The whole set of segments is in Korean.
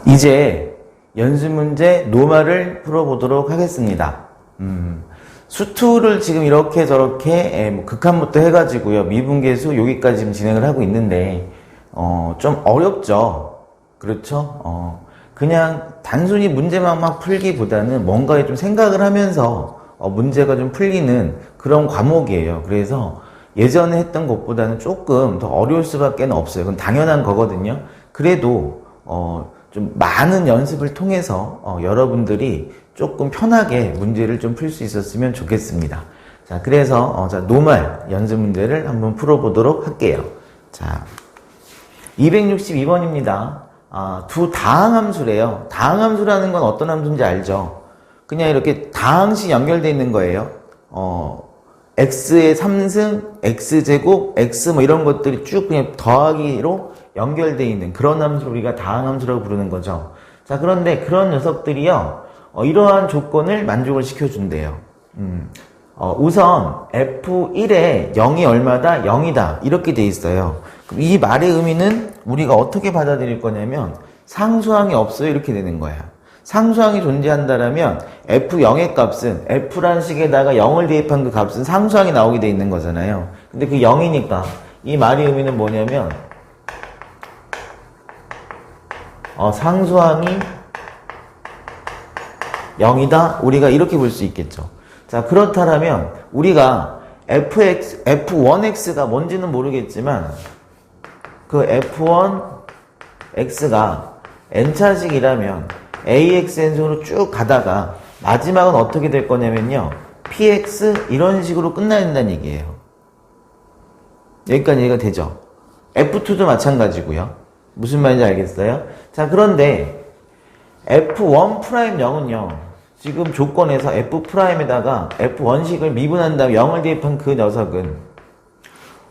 이제 연습 문제 노말을 풀어보도록 하겠습니다. 수투를 지금 이렇게 저렇게 뭐 극한부터 해가지고요. 미분계수 여기까지 지금 진행을 하고 있는데 좀 어렵죠. 그렇죠? 그냥 단순히 문제만 막 풀기보다는 뭔가에 좀 생각을 하면서 문제가 좀 풀리는 그런 과목이에요. 그래서 예전에 했던 것보다는 조금 더 어려울 수밖에 없어요. 그건 당연한 거거든요. 그래도 좀 많은 연습을 통해서 여러분들이 조금 편하게 문제를 좀 풀 수 있었으면 좋겠습니다. 자, 그래서 자, 노말 연습 문제를 한번 풀어보도록 할게요. 자, 262번입니다. 두 다항함수래요. 다항함수라는 건 어떤 함수인지 알죠? 그냥 이렇게 다항식 연결되어 있는 거예요. x의 3승, x제곱, x 뭐 이런 것들이 쭉 그냥 더하기로 연결되어 있는 그런 함수를 우리가 다항함수라고 부르는 거죠. 자, 그런데 그런 녀석들이요, 이러한 조건을 만족을 시켜준대요. 우선 f1에 0이 얼마다? 0이다. 이렇게 돼 있어요. 그럼 이 말의 의미는 우리가 어떻게 받아들일 거냐면 상수항이 없어요. 이렇게 되는 거야. 상수항이 존재한다라면 f0의 값은 f란 식에다가 0을 대입한 그 값은 상수항이 나오게 돼 있는 거잖아요. 근데 그 0이니까 이 말의 의미는 뭐냐면 상수항이 0이다. 우리가 이렇게 볼 수 있겠죠. 자, 그렇다면 우리가 f1x가 뭔지는 모르겠지만 그 f1x가 n차식이라면 axn승으로 쭉 가다가 마지막은 어떻게 될 거냐면요, px 이런 식으로 끝나야 된다는 얘기예요. 여기까지 이해가 되죠? f2도 마찬가지고요. 무슨 말인지 알겠어요? 자, 그런데 f1'0은요 지금 조건에서 f'에다가 f1식을 미분한 다음에 0을 대입한 그 녀석은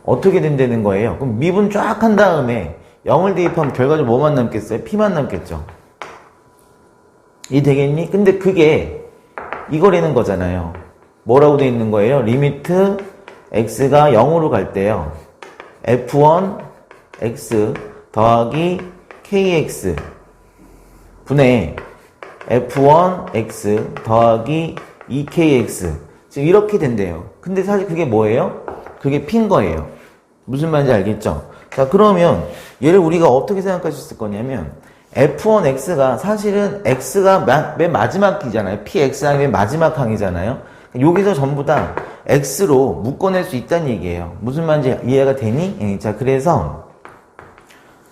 어떻게 된다는 거예요? 그럼 미분 쫙 한 다음에 0을 대입하면 결과적으로 뭐만 남겠어요? p만 남겠죠. 이 되겠니? 근데 그게 이거라는 거잖아요. 뭐라고 돼 있는 거예요? 리미트 x가 0으로 갈 때요, f1x 더하기 kx 분의 f1x 더하기 2kx 지금 이렇게 된대요. 근데 사실 그게 뭐예요? 그게 p인 거예요. 무슨 말인지 알겠죠? 자, 그러면 얘를 우리가 어떻게 생각할 수 있을 거냐면 f1x가 사실은 x가 맨 마지막 기잖아요. px항이 맨 마지막 항이잖아요. 여기서 전부 다 x로 묶어낼 수 있다는 얘기예요. 무슨 말인지 이해가 되니? 자, 그래서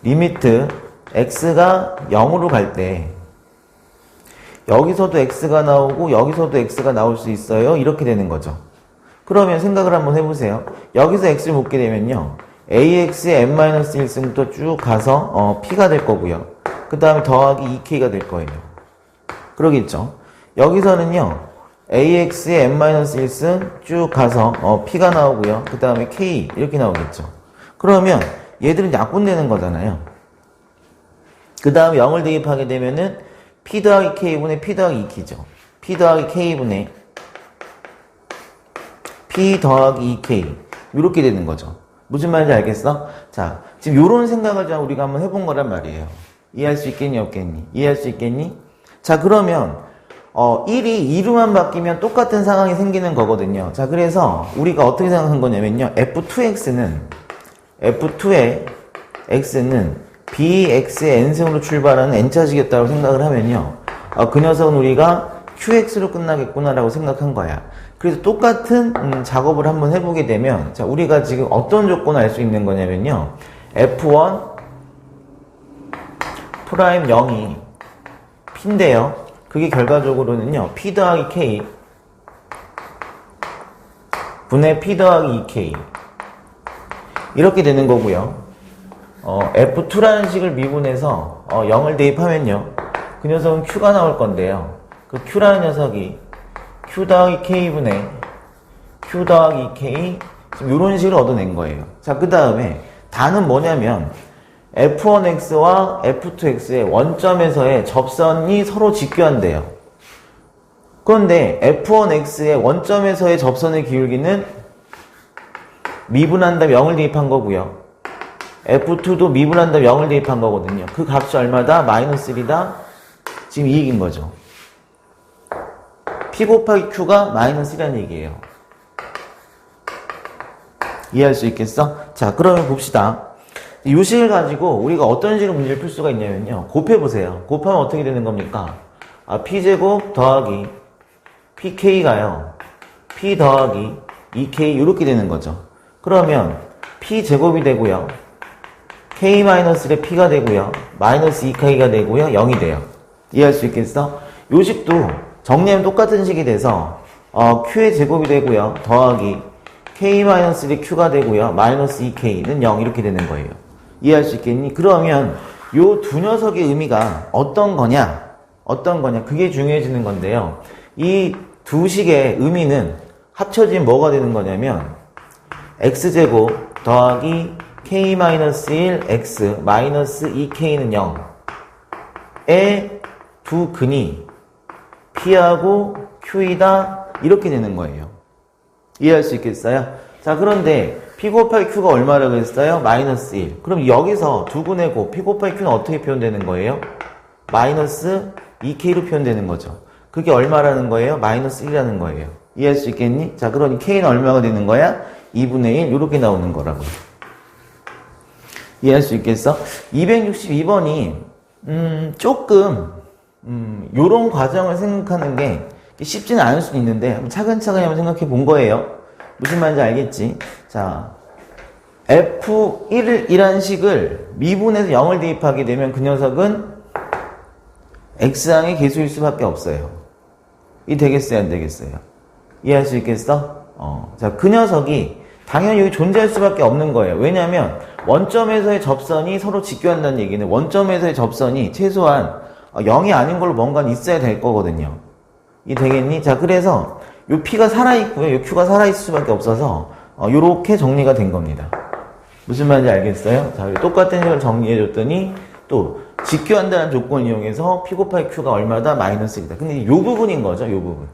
리미트 x가 0으로 갈 때 여기서도 x가 나오고 여기서도 x가 나올 수 있어요. 이렇게 되는 거죠. 그러면 생각을 한번 해보세요. 여기서 x를 묶게 되면요, ax의 n-1승부터 쭉 가서 p가 될 거고요. 그 다음에 더하기 2k가 될 거예요. 그러겠죠. 여기서는요, ax의 n-1승 쭉 가서 p가 나오고요. 그 다음에 k 이렇게 나오겠죠. 그러면 얘들은 약분되는 거잖아요. 그 다음에 0을 대입하게 되면은 p 더하기 k분의 p 더하기 2k죠. p 더하기 k분의 p 더하기 2k 이렇게 되는 거죠. 무슨 말인지 알겠어? 자, 지금 요런 생각을 우리가 한번 해본 거란 말이에요. 이해할 수 있겠니 없겠니? 이해할 수 있겠니? 자, 그러면 1이 2로만 바뀌면 똑같은 상황이 생기는 거거든요. 자, 그래서 우리가 어떻게 생각한 거냐면요, f2의 x는 bx의 n승으로 출발하는 n차식이었다고 생각을 하면요, 그 녀석은 우리가 qx로 끝나겠구나라고 생각한 거야. 그래서 똑같은 작업을 한번 해보게 되면, 자, 우리가 지금 어떤 조건을 알 수 있는 거냐면요, f1 프라임 0이 p인데요, 그게 결과적으로는요 p 더하기 k 분의 p 더하기 2k 이렇게 되는 거고요. f2라는 식을 미분해서 0을 대입하면요, 그 녀석은 q가 나올 건데요, 그 q라는 녀석이 q 더하기 k분의 q 더하기 k 지금 이런 식으로 얻어낸 거예요. 자, 그 다음에 다는 뭐냐면 f1x와 f2x의 원점에서의 접선이 서로 직교한대요. 그런데 f1x의 원점에서의 접선의 기울기는 미분한 다음에 0을 대입한 거고요. F2도 미분한 다음에 0을 대입한 거거든요. 그 값이 얼마다? 마이너스 1이다. 지금 이 얘기인 거죠. P 곱하기 Q가 마이너스 1이라는 얘기예요. 이해할 수 있겠어? 자, 그러면 봅시다. 이 식을 가지고 우리가 어떤 식으로 문제를 풀 수가 있냐면요. 곱해보세요. 곱하면 어떻게 되는 겁니까? P제곱 더하기 PK가요. P 더하기 2K 이렇게 되는 거죠. 그러면 P제곱이 되고요. K-1의 P가 되고요. 마이너스 2K가 되고요. 0이 돼요. 이해할 수 있겠어? 요 식도 정리하면 똑같은 식이 돼서 Q의 제곱이 되고요. 더하기 K-Q가 되고요. 마이너스 2K는 0 이렇게 되는 거예요. 이해할 수 있겠니? 그러면 요 두 녀석의 의미가 어떤 거냐? 그게 중요해지는 건데요. 이 두 식의 의미는 합쳐지면 뭐가 되는 거냐면 X제곱 더하기 K-1 X 마이너스 2K는 0의 두 근이 P하고 Q이다 이렇게 되는 거예요. 이해할 수 있겠어요? 자, 그런데 P 곱하기 Q가 얼마라고 했어요? 마이너스 1. 그럼 여기서 두 분의 곱 P 곱하기 Q는 어떻게 표현되는 거예요? 마이너스 2K로 표현되는 거죠. 그게 얼마라는 거예요? 마이너스 1이라는 거예요. 이해할 수 있겠니? 자, 그러니 K는 얼마가 되는 거야? 2분의 1 이렇게 나오는 거라고. 이해할 수 있겠어? 262번이 조금 요런 과정을 생각하는 게 쉽지는 않을 수 있는데 한번 차근차근히 한번 생각해 본 거예요. 무슨 말인지 알겠지? 자, F1이라는 식을 미분해서 0을 대입하게 되면 그 녀석은 X항의 개수일 수밖에 없어요. 이 되겠어요, 안 되겠어요? 이해할 수 있겠어? 자, 그 녀석이 당연히 여기 존재할 수밖에 없는 거예요. 왜냐하면 원점에서의 접선이 서로 직교한다는 얘기는 원점에서의 접선이 최소한 0이 아닌 걸로 뭔가 있어야 될 거거든요. 이 되겠니? 자, 그래서 요 P가 살아있고요. 요 Q가 살아있을 수밖에 없어서 요렇게 정리가 된 겁니다. 무슨 말인지 알겠어요? 자, 똑같은 식으로 정리해줬더니 또 직교한다는 조건을 이용해서 P 곱하기 Q가 얼마다? 마이너스 1이다. 근데 요 부분인 거죠. 요 부분.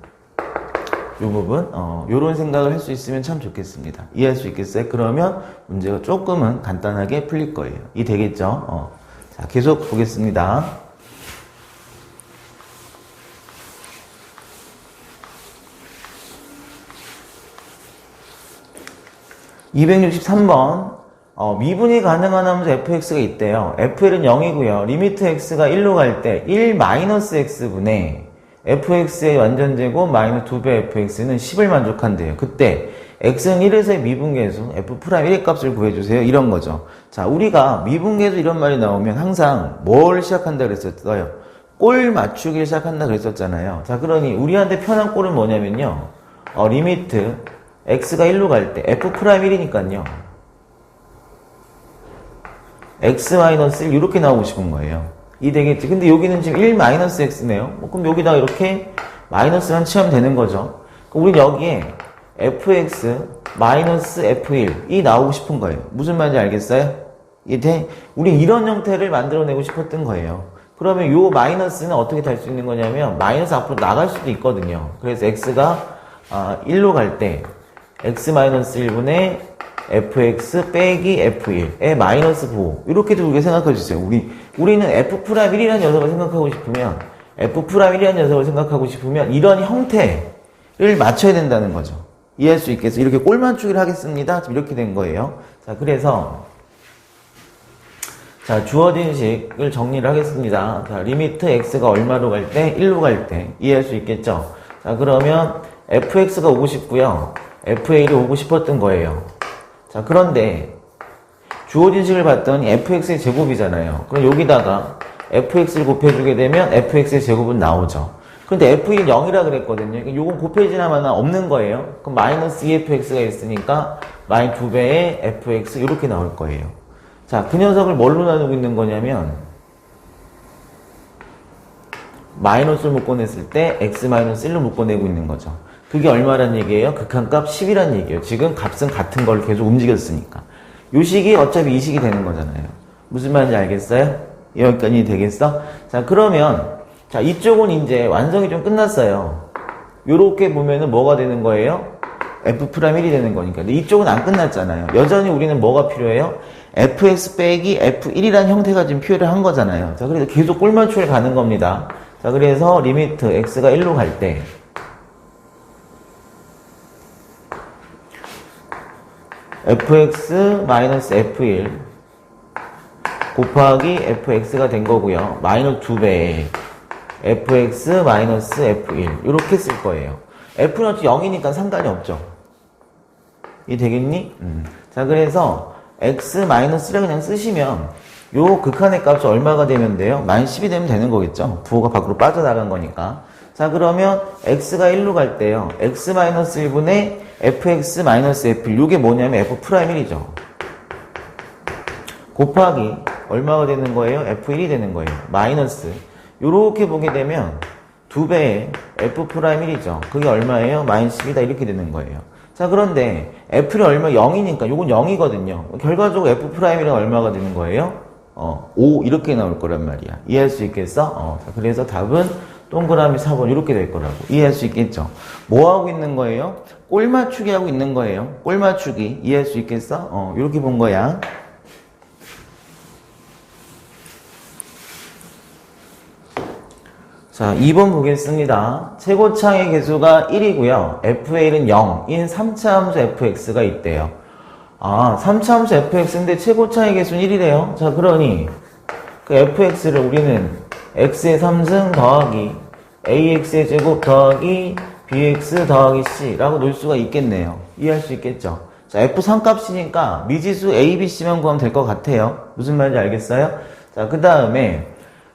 요런 생각을 할 수 있으면 참 좋겠습니다. 이해할 수 있겠어요? 그러면 문제가 조금은 간단하게 풀릴 거예요. 이 되겠죠? 자, 계속 보겠습니다. (263번) 미분이 가능한 함수 fx가 있대요. fl은 0이고요. 리미트 x가 1로 갈 때 1-x분의 fx의 완전제곱 마이너스 2배 fx는 10을 만족한대요. 그때 x는 1에서의 미분계수 f' 1의 값을 구해주세요. 이런 거죠. 자, 우리가 미분계수 이런 말이 나오면 항상 뭘 시작한다 그랬었어요? 꼴 맞추기를 시작한다 그랬었잖아요. 자, 그러니 우리한테 편한 꼴은 뭐냐면요. 리미트 x가 1로 갈 때 f' 1이니까요. x-1 이렇게 나오고 싶은 거예요. 이 되겠지. 근데 여기는 지금 1-x네요. 그럼 여기다가 이렇게 마이너스만 치면 되는 거죠. 그럼 우린 여기에 fx-f1이 나오고 싶은 거예요. 무슨 말인지 알겠어요? 우리 이런 형태를 만들어내고 싶었던 거예요. 그러면 요 마이너스는 어떻게 될 수 있는 거냐면 마이너스 앞으로 나갈 수도 있거든요. 그래서 x가 1로 갈 때 x-1분의 fx 빼기 f1의 마이너스 부호 이렇게도 우리가 생각해 주세요. 우리는 f'1이라는 녀석을 생각하고 싶으면 f'1이라는 녀석을 생각하고 싶으면 이런 형태를 맞춰야 된다는 거죠. 이해할 수 있겠어요? 이렇게 꼴맞추기를 하겠습니다. 지금 이렇게 된 거예요. 자, 그래서 자, 주어진 식을 정리를 하겠습니다. 자, 리미트 x가 얼마로 갈 때? 1로 갈 때. 이해할 수 있겠죠? 자, 그러면 fx가 오고 싶고요. f1이 오고 싶었던 거예요. 자, 그런데 주어진 식을 봤더니 fx의 제곱이잖아요. 그럼 여기다가 fx를 곱해주게 되면 fx의 제곱은 나오죠. 그런데 f1 0이라 그랬거든요. 요건 곱해지나마나 없는 거예요. 그럼 마이너스 2fx가 있으니까 마이너스 2배의 fx 이렇게 나올 거예요. 자, 그 녀석을 뭘로 나누고 있는 거냐면 마이너스를 묶어냈을 때 x-1로 묶어내고 있는 거죠. 그게 얼마란 얘기예요? 극한값 10이란 얘기예요. 지금 값은 같은 걸 계속 움직였으니까. 요 식이 어차피 이 식이 되는 거잖아요. 무슨 말인지 알겠어요? 여기까지 되겠어? 자, 그러면 자, 이쪽은 이제 완성이 좀 끝났어요. 요렇게 보면은 뭐가 되는 거예요? f'1이 되는 거니까. 근데 이쪽은 안 끝났잖아요. 여전히 우리는 뭐가 필요해요? fx 빼기 f1이라는 형태가 지금 표현을 한 거잖아요. 자, 그래서 계속 꼴맞춤을 가는 겁니다. 자, 그래서 리미트 x가 1로 갈 때 fx 마이너스 f1 곱하기 fx가 된 거고요. 마이너스 2배에 fx 마이너스 f1 이렇게 쓸 거예요. f는 0이니까 상관이 없죠. 이 되겠니? 자, 그래서 x 마이너스를 그냥 쓰시면 요 극한의 값이 얼마가 되면 돼요? 마이너스 10이 되면 되는 거겠죠. 부호가 밖으로 빠져나간 거니까. 자, 그러면 x가 1로 갈 때요. x 마이너스 1분의 fx 마이너스 f1 요게 뭐냐면 f'1이죠. 곱하기 얼마가 되는 거예요? f1이 되는 거예요. 마이너스 요렇게 보게 되면 2배의 f'1이죠. 그게 얼마예요? 마이너스 10이다 이렇게 되는 거예요. 자, 그런데 f는 얼마? 0이니까 요건 0이거든요. 결과적으로 f'이랑 얼마가 되는 거예요? 5 이렇게 나올 거란 말이야. 이해할 수 있겠어? 자, 그래서 답은 동그라미 4번 이렇게 될 거라고. 이해할 수 있겠죠? 뭐 하고 있는 거예요? 꼴 맞추기 하고 있는 거예요. 꼴 맞추기. 이해할 수 있겠어? 이렇게 본 거야. 자, 2번 보겠습니다. 최고차의 개수가 1이고요. fA는 0인 3차 함수 fx가 있대요. 아, 3차 함수 fx인데 최고차의 개수는 1이래요. 자, 그러니 그 fx를 우리는 x의 3승 더하기 ax의 제곱 더하기 bx 더하기 c라고 놓을 수가 있겠네요. 이해할 수 있겠죠? 자, f3 값이니까 미지수 a, b, c만 구하면 될 것 같아요. 무슨 말인지 알겠어요? 자, 그 다음에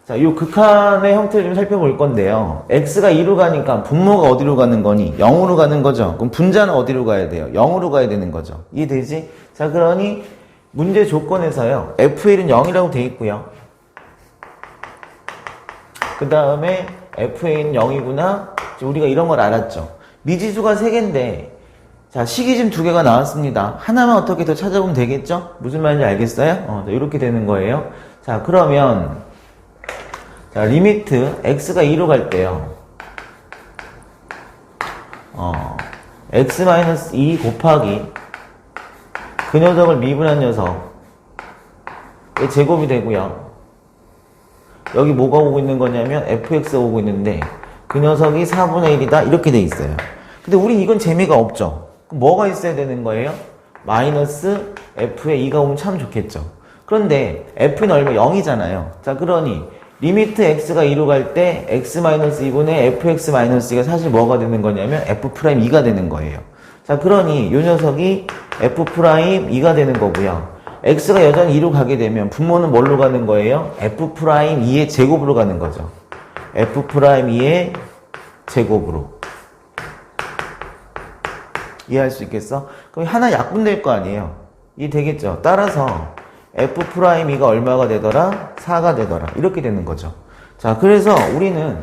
자, 요 극한의 형태를 좀 살펴볼 건데요. x가 2로 가니까 분모가 어디로 가는 거니? 0으로 가는 거죠. 그럼 분자는 어디로 가야 돼요? 0으로 가야 되는 거죠. 이해되지? 자, 그러니 문제 조건에서요. f1은 0이라고 돼 있고요. 그 다음에 fa는 0이구나. 우리가 이런 걸 알았죠. 미지수가 3개인데 자, 식이 지금 2개가 나왔습니다. 하나만 어떻게 더 찾아보면 되겠죠? 무슨 말인지 알겠어요? 이렇게 되는 거예요. 자, 그러면 자, 리미트 x가 2로 갈 때요. x-2 곱하기 그 녀석을 미분한 녀석 제곱이 되고요. 여기 뭐가 오고 있는 거냐면 fx가 오고 있는데 그 녀석이 4분의 1이다 이렇게 돼 있어요. 근데 우린 이건 재미가 없죠. 그럼 뭐가 있어야 되는 거예요? 마이너스 f에 2가 오면 참 좋겠죠. 그런데 f는 얼마? 0이잖아요. 자, 그러니 리미트 x가 2로 갈 때 x-2분의 fx-2가 사실 뭐가 되는 거냐면 f'2가 되는 거예요. 자, 그러니 이 녀석이 f'2가 되는 거고요. x가 여전히 2로 가게 되면 분모는 뭘로 가는 거예요? f'2의 제곱으로 가는 거죠. f'2의 제곱으로. 이해할 수 있겠어? 그럼 하나 약분될 거 아니에요. 이 되겠죠? 따라서 f'2가 얼마가 되더라? 4가 되더라. 이렇게 되는 거죠. 자, 그래서 우리는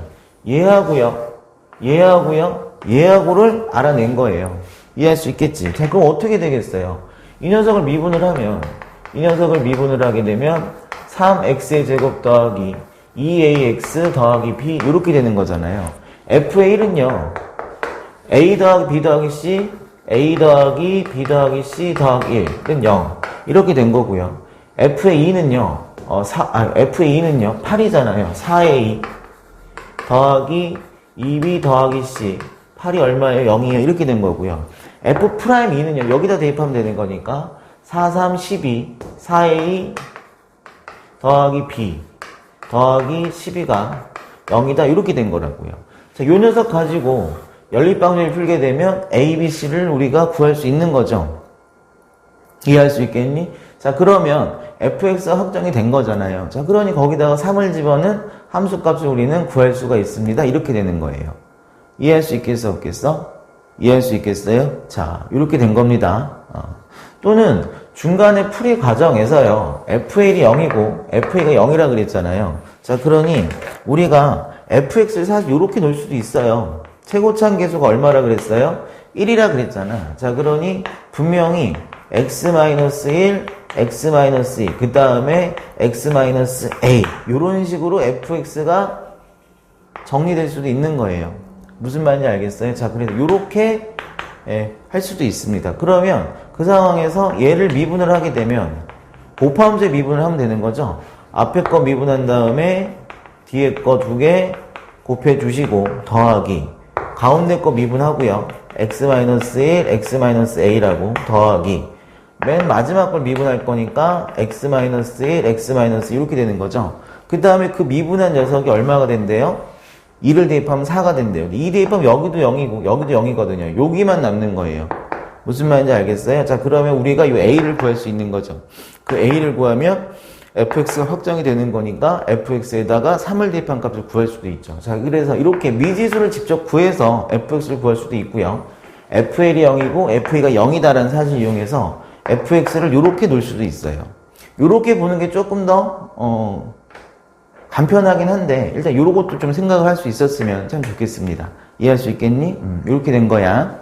얘하고를 알아낸 거예요. 이해할 수 있겠지? 자, 그럼 어떻게 되겠어요? 이 녀석을 미분을 하게 되면 3x의 제곱 더하기 2ax 더하기 b 이렇게 되는 거잖아요. f의 1은요. a 더하기 b 더하기 c, a 더하기 b 더하기 c 더하기 1은 0 이렇게 된 거고요. f의 2는요. f의 2는요. 8이잖아요. 4a 더하기 2b 더하기 c 8이 얼마예요? 0이에요. 이렇게 된 거고요. f'2는요. 여기다 대입하면 되는 거니까 4, 3, 12 4a 더하기 b 더하기 12가 0이다. 이렇게 된 거라고요. 자, 요 녀석 가지고 연립방정을 풀게 되면 a, b, c를 우리가 구할 수 있는 거죠. 이해할 수 있겠니? 자, 그러면 fx가 확정이 된 거잖아요. 자, 그러니 거기다가 3을 집어넣은 함수값을 우리는 구할 수가 있습니다. 이렇게 되는 거예요. 이해할 수 있겠어, 없겠어? 이해할 수 있겠어요? 자, 이렇게 된 겁니다. 또는 중간에 풀이 과정에서요. FL이 0이고 FA가 0이라 그랬잖아요. 자, 그러니 우리가 fx를 사실 이렇게 놓을 수도 있어요. 최고차한 개수가 얼마라 그랬어요? 1이라 그랬잖아. 자, 그러니 분명히 x-1, x-2, 그 다음에 x-a 이런 식으로 fx가 정리될 수도 있는 거예요. 무슨 말인지 알겠어요? 자, 그래서 이렇게 할 수도 있습니다. 그러면 그 상황에서 얘를 미분을 하게 되면 곱하면서 미분을 하면 되는 거죠. 앞에 거 미분한 다음에 뒤에 거 2개 곱해 주시고 더하기 가운데 거 미분하고요. x-1, x-a라고 더하기 맨 마지막 걸 미분할 거니까 x-1, x-2 이렇게 되는 거죠. 그 다음에 그 미분한 녀석이 얼마가 된대요? 2를 대입하면 4가 된대요. 2 대입하면 여기도 0이고 여기도 0이거든요. 여기만 남는 거예요. 무슨 말인지 알겠어요? 자, 그러면 우리가 이 a를 구할 수 있는 거죠. 그 a를 구하면 fx가 확정이 되는 거니까 fx에다가 3을 대입한 값을 구할 수도 있죠. 자, 그래서 이렇게 미지수를 직접 구해서 fx를 구할 수도 있고요. fl이 0이고 fa가 0이다라는 사실을 이용해서 fx를 이렇게 놓을 수도 있어요. 이렇게 보는 게 조금 더 간편하긴 한데 일단 요것도 좀 생각을 할 수 있었으면 참 좋겠습니다. 이해할 수 있겠니? 이렇게 된 거야.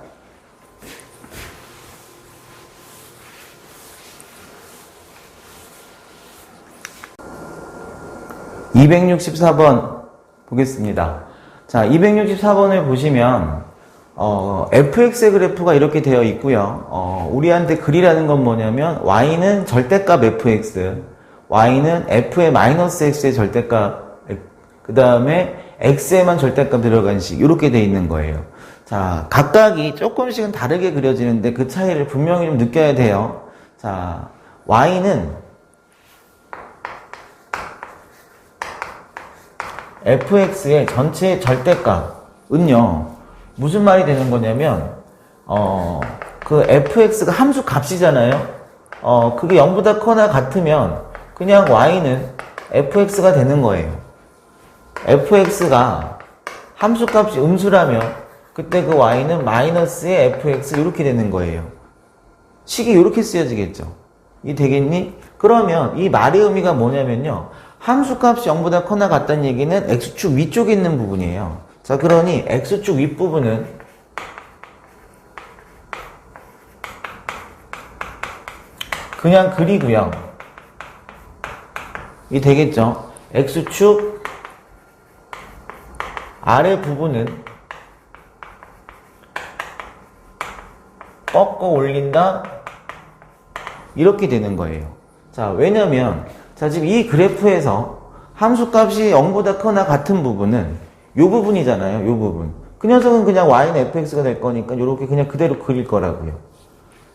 (264번) 보겠습니다. 자, 264번을 보시면 fx의 그래프가 이렇게 되어 있고요. 우리한테 그리라는 건 뭐냐면 y는 절대값 fx, y는 f의 마이너스 x의 절대값, 그 다음에 x에만 절대값 들어간 식 이렇게 되어 있는 거예요. 자, 각각이 조금씩은 다르게 그려지는데 그 차이를 분명히 좀 느껴야 돼요. 자, y는 fx의 전체 절대값은요 무슨 말이 되는 거냐면 그 fx가 함수 값이잖아요. 그게 0보다 커나 같으면 그냥 y는 fx가 되는 거예요. fx가 함수 값이 음수라면 그때 그 y는 마이너스의 fx 이렇게 되는 거예요. 식이 이렇게 쓰여지겠죠. 이 되겠니? 그러면 이 말의 의미가 뭐냐면요, 함수 값이 0보다 커나 같다는 얘기는 x축 위쪽에 있는 부분이에요. 자, 그러니 x축 윗부분은 그냥 그리고요. 이 되겠죠? x축 아래 부분은 꺾어 올린다 이렇게 되는 거예요. 자, 왜냐면 자, 지금 이 그래프에서 함수값이 0보다 커나 같은 부분은 요 부분이잖아요. 요 부분. 그 녀석은 그냥 y는 fx가 될 거니까 요렇게 그냥 그대로 그릴 거라고요.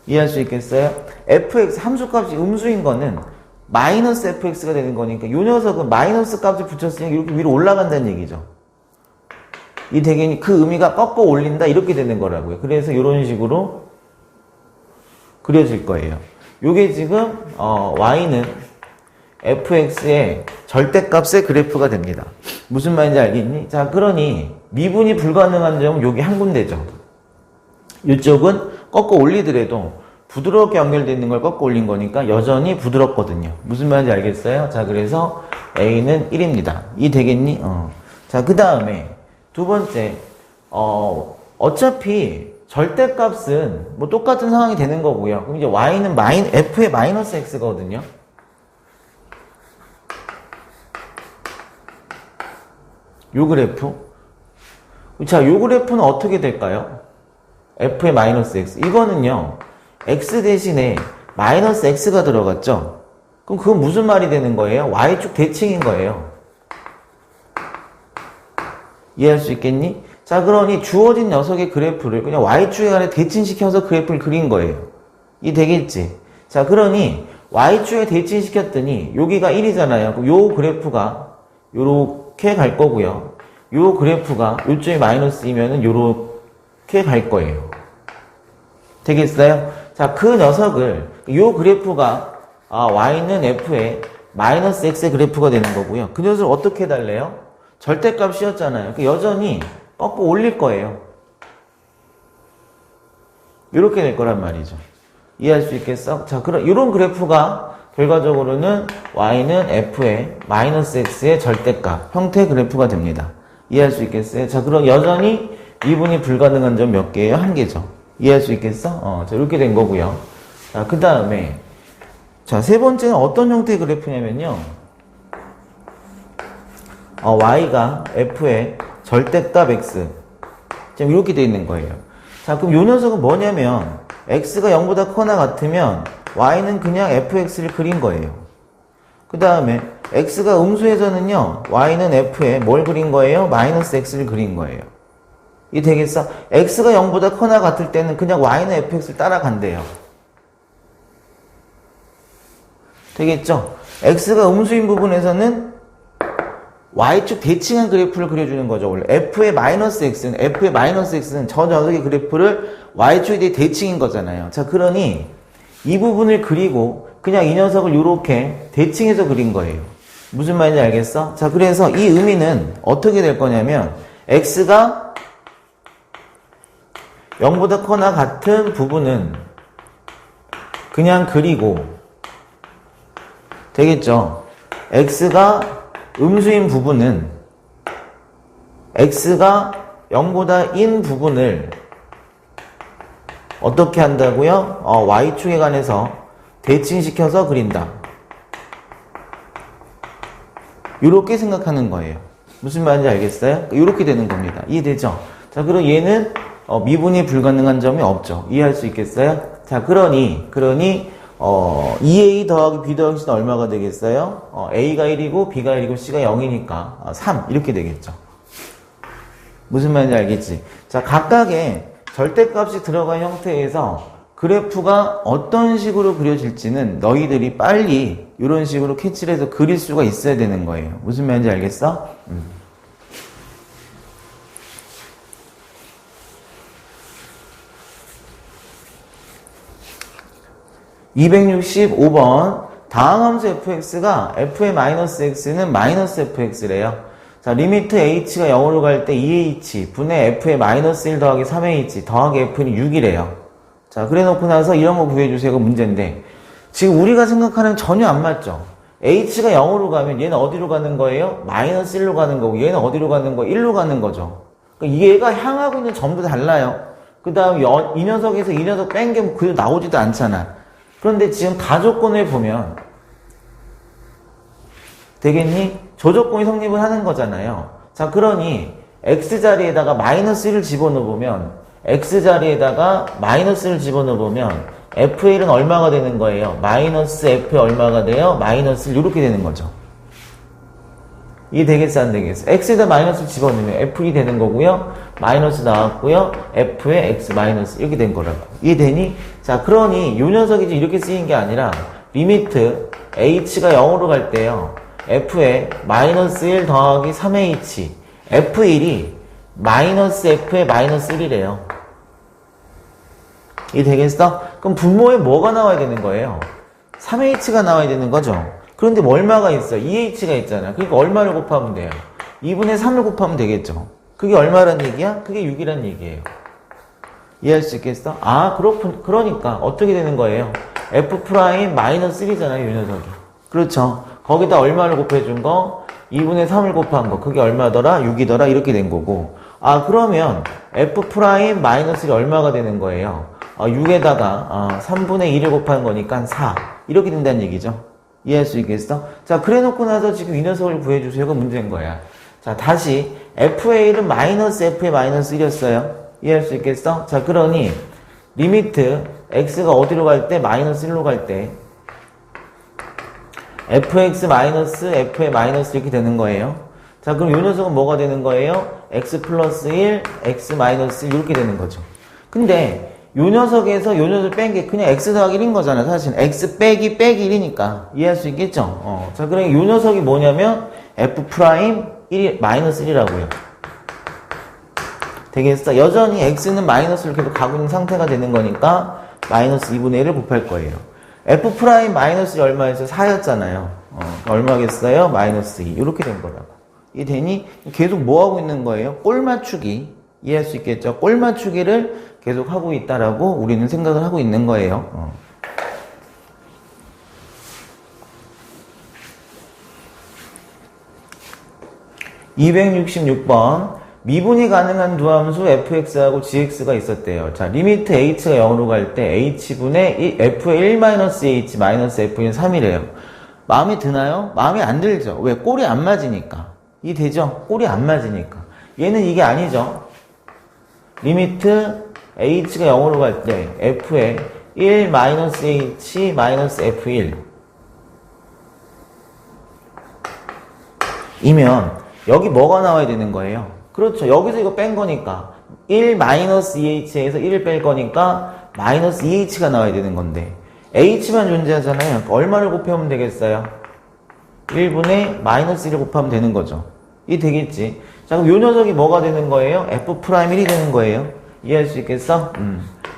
이해할 수 있겠어요? fx 함수값이 음수인 거는 마이너스 fx가 되는 거니까 요 녀석은 마이너스 값을 붙였으니까 이렇게 위로 올라간다는 얘기죠. 이 되겠니? 그 의미가 꺾어 올린다 이렇게 되는 거라고요. 그래서 이런 식으로 그려질 거예요. 요게 지금 y는 fx의 절대값의 그래프가 됩니다. 무슨 말인지 알겠니? 자, 그러니 미분이 불가능한 점은 여기 한 군데죠. 이쪽은 꺾어 올리더라도 부드럽게 연결되어 있는 걸 꺾어 올린 거니까 여전히 부드럽거든요. 무슨 말인지 알겠어요? 자, 그래서 a는 1입니다. 이 되겠니? 자, 그 다음에 두 번째, 어차피 절대값은 뭐 똑같은 상황이 되는 거고요. 그럼 이제 y는 f의 마이너스 x거든요. 요 그래프. 자, 요 그래프는 어떻게 될까요? f의 마이너스 x. 이거는요, x 대신에 마이너스 x가 들어갔죠? 그럼 그건 무슨 말이 되는 거예요? y축 대칭인 거예요. 이해할 수 있겠니? 자, 그러니 주어진 녀석의 그래프를 그냥 y축에 관해 대칭시켜서 그래프를 그린 거예요. 이 되겠지? 자, 그러니 y축에 대칭시켰더니 여기가 1이잖아요. 그럼 요 그래프가 요렇게 갈 거고요. 요 그래프가 요점이 마이너스이면은 요렇게 갈 거예요. 되겠어요? 자, 그 녀석을 요 그래프가 y는 f의 마이너스 x의 그래프가 되는 거고요. 그 녀석을 어떻게 해달래요? 절대값이었잖아요. 여전히 꺾어 올릴 거예요. 이렇게 될 거란 말이죠. 이해할 수 있겠어? 자, 그럼 이런 그래프가 결과적으로는 y는 f의 마이너스 x의 절대값 형태의 그래프가 됩니다. 이해할 수 있겠어요? 자, 그럼 여전히 미분이 불가능한 점 몇 개예요? 한 개죠. 이해할 수 있겠어? 자, 이렇게 된 거고요. 자, 그 다음에 자, 세 번째는 어떤 형태의 그래프냐면요, y가 f의 절대값 x 지금 이렇게 되어 있는 거예요. 자, 그럼 요 녀석은 뭐냐면 x가 0보다 커나 같으면 y는 그냥 fx를 그린 거예요. 그 다음에 x가 음수에서는요, y는 f에 뭘 그린 거예요? 마이너스 x를 그린 거예요. 이 되겠어? x가 0보다 커나 같을 때는 그냥 y는 fx를 따라간대요. 되겠죠? x가 음수인 부분에서는 y축 대칭한 그래프를 그려주는 거죠. 원래 f의 마이너스 x는 저 녀석의 그래프를 y축에 대칭인 거잖아요. 자, 그러니 이 부분을 그리고 그냥 이 녀석을 이렇게 대칭해서 그린 거예요. 무슨 말인지 알겠어? 자, 그래서 이 의미는 어떻게 될 거냐면 x가 0보다 커나 같은 부분은 그냥 그리고 되겠죠? x가 음수인 부분은 x가 0보다 인 부분을 어떻게 한다고요? y축에 관해서 대칭시켜서 그린다. 이렇게 생각하는 거예요. 무슨 말인지 알겠어요? 이렇게 되는 겁니다. 이해되죠? 자, 그럼 얘는 미분이 불가능한 점이 없죠. 이해할 수 있겠어요? 자, 그러니 2a 더하기 b 더하기 c는 얼마가 되겠어요? a가 1이고 b가 1이고 c가 0이니까 3 이렇게 되겠죠. 무슨 말인지 알겠지? 자, 각각의 절대값이 들어간 형태에서 그래프가 어떤 식으로 그려질지는 너희들이 빨리 이런 식으로 캐치를 해서 그릴 수가 있어야 되는 거예요. 무슨 말인지 알겠어? 265번 다항함수 fx가 f의 마이너스 x는 마이너스 fx래요. 자, 리미트 h가 0으로 갈 때 2h 분의 f의 마이너스 1 더하기 3h 더하기 f는 6이래요. 자, 그래 놓고 나서 이런 거 구해주세요가 문제인데 지금 우리가 생각하는 전혀 안 맞죠? h가 0으로 가면 얘는 어디로 가는 거예요? 마이너스 1로 가는 거고 얘는 어디로 가는 거예요? 1로 가는 거죠. 그러니까 얘가 향하고 있는 점도 달라요. 그 다음 이 녀석에서 이 녀석 뺀 게 그대로 나오지도 않잖아. 그런데 지금 가조건을 보면 되겠니? 조조건이 성립을 하는 거잖아요. 자, 그러니 x자리에다가 마이너스 1을 집어넣으면 x자리에다가 마이너스를 집어넣으면 f의 1은 얼마가 되는 거예요? 마이너스 f의 얼마가 돼요? 마이너스 1 이렇게 되는 거죠. 이해 되겠어 안 되겠어? x에다 마이너스를 집어넣으면 f1이 되는 거고요. 마이너스 나왔고요. f의 x 마이너스 이렇게 된 거라고. 이해되니? 자, 그러니 요 녀석이 이렇게 쓰인 게 아니라 리미트 h가 0으로 갈 때요. f의 마이너스 1 더하기 3h f1이 마이너스 f의 마이너스 1이래요. 이해 되겠어? 그럼 분모에 뭐가 나와야 되는 거예요? 3h가 나와야 되는 거죠. 그런데 뭐 얼마가 있어? 2h가 있잖아. 그러니까 얼마를 곱하면 돼요? 2분의 3을 곱하면 되겠죠. 그게 얼마란 얘기야? 그게 6이란 얘기예요. 이해할 수 있겠어? 아, 그러니까 어떻게 되는 거예요? f 프라임 마이너스 1이잖아요, 이 녀석이. 그렇죠. 거기다 얼마를 곱해준 거? 2분의 3을 곱한 거. 그게 얼마더라? 6이더라? 이렇게 된 거고. 아, 그러면 f 프라임 마이너스 1이 얼마가 되는 거예요? 6에다가 3분의 2를 곱한 거니까 4. 이렇게 된다는 얘기죠. 이해할 수 있겠어? 자, 그래 놓고 나서 지금 이 녀석을 구해주세요가 문제인 거야. 자, 다시 f의 1은 마이너스 f의 마이너스 1이었어요. 이해할 수 있겠어? 자, 그러니 리미트 x가 어디로 갈 때? 마이너스 1로 갈 때 fx 마이너스 f의 마이너스 이렇게 되는 거예요. 자, 그럼 이 녀석은 뭐가 되는 거예요? x 플러스 1, x 마이너스 1 이렇게 되는 거죠. 근데 요 녀석에서 요 녀석 뺀 게 그냥 x 더하기 1인 거잖아. 사실 x 빼기 1이니까 이해할 수 있겠죠? 자, 그러니까 요 녀석이 뭐냐면 f 프라임 1이 마이너스 1이라고요. 되겠어? 여전히 x는 마이너스를 계속 가고 있는 상태가 되는 거니까 마이너스 2분의 1을 곱할 거예요. f 프라임 마이너스 1이 얼마였어요? 4였잖아요. 얼마겠어요? 마이너스 2. 이렇게 된 거라고. 이해 되니? 계속 뭐 하고 있는 거예요? 꼴 맞추기. 이해할 수 있겠죠? 꼴 맞추기를 계속 하고 있다라고 우리는 생각을 하고 있는 거예요. 266번 미분이 가능한 두 함수 fx하고 gx가 있었대요. 자, 리미트 h가 0으로 갈 때 h분의 f의 1-h 마이너스 f는 3이래요. 마음에 드나요? 마음에 안 들죠. 왜? 꼴이 안 맞으니까. 이 되죠? 꼴이 안 맞으니까. 얘는 이게 아니죠. 리미트 h가 0으로 갈 때 f의 1 마이너스 h 마이너스 f1 이면 여기 뭐가 나와야 되는 거예요? 그렇죠. 여기서 이거 뺀 거니까 1 마이너스 2h에서 1을 뺄 거니까 마이너스 2h가 나와야 되는 건데 h만 존재하잖아요. 그러니까 얼마를 곱하면 되겠어요? 1분의 마이너스 1을 곱하면 되는 거죠. 이 되겠지. 자, 그럼 요 녀석이 뭐가 되는 거예요? f'1이 되는 거예요. 이해할 수 있겠어?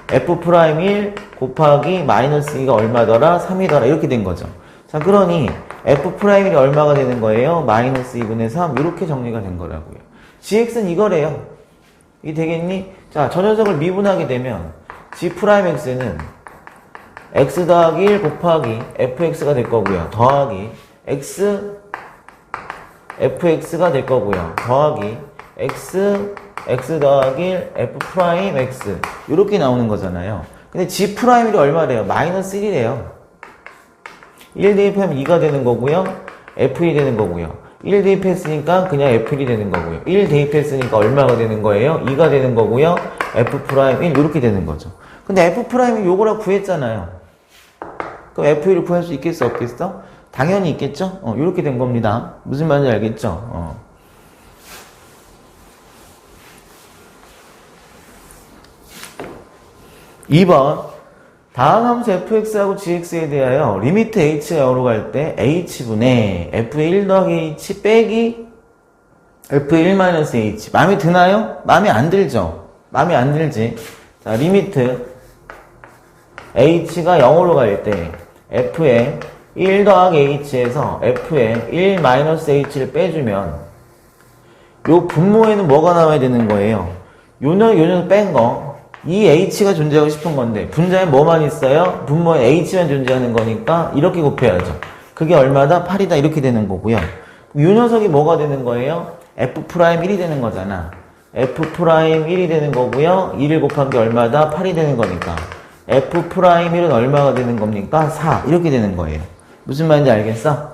f'1 곱하기 마이너스 2가 얼마더라? 3이더라. 이렇게 된 거죠. 자, 그러니 f'1이 얼마가 되는 거예요? 마이너스 2분의 3 이렇게 정리가 된 거라고요. gx는 이거래요. 이 되겠니? 자, 저 녀석을 미분하게 되면 g'x는 x 더하기 1 곱하기 fx가 될 거고요. 더하기 x fx가 될 거고요. 더하기 x 더하기 1 f'x 이렇게 나오는 거잖아요. 근데 g'이 얼마래요? 마이너스 1이래요. 1 대입하면 2가 되는 거고요. f1이 되는 거고요. 1 대입했으니까 그냥 f1이 되는 거고요. 1 대입했으니까 얼마가 되는 거예요? 2가 되는 거고요. f'1 이렇게 되는 거죠. 근데 f'이 요거라 구했잖아요. 그럼 f1을 구할 수 있겠어? 없겠어? 당연히 있겠죠? 이렇게 된 겁니다. 무슨 말인지 알겠죠? 2번 다음 함수 fx하고 gx에 대하여 리미트 h가 0으로 갈 때 h분의 f의 1 더하기 h 빼기 f의 1 마이너스 h 마음에 드나요? 마음에 안 들죠? 마음에 안 들지? 자, 리미트 h가 0으로 갈 때 f의 1 더하기 h에서 f의 1 마이너스 h를 빼주면 요 분모에는 뭐가 나와야 되는 거예요? 요는 뺀 거. 이 h가 존재하고 싶은 건데 분자에 뭐만 있어요? 분모에 h만 존재하는 거니까 이렇게 곱해야죠. 그게 얼마다? 8이다 이렇게 되는 거고요. 이 녀석이 뭐가 되는 거예요? f'1이 되는 거잖아. f'1이 되는 거고요. 2를 곱한 게 얼마다? 8이 되는 거니까 f'1은 얼마가 되는 겁니까? 4 이렇게 되는 거예요. 무슨 말인지 알겠어?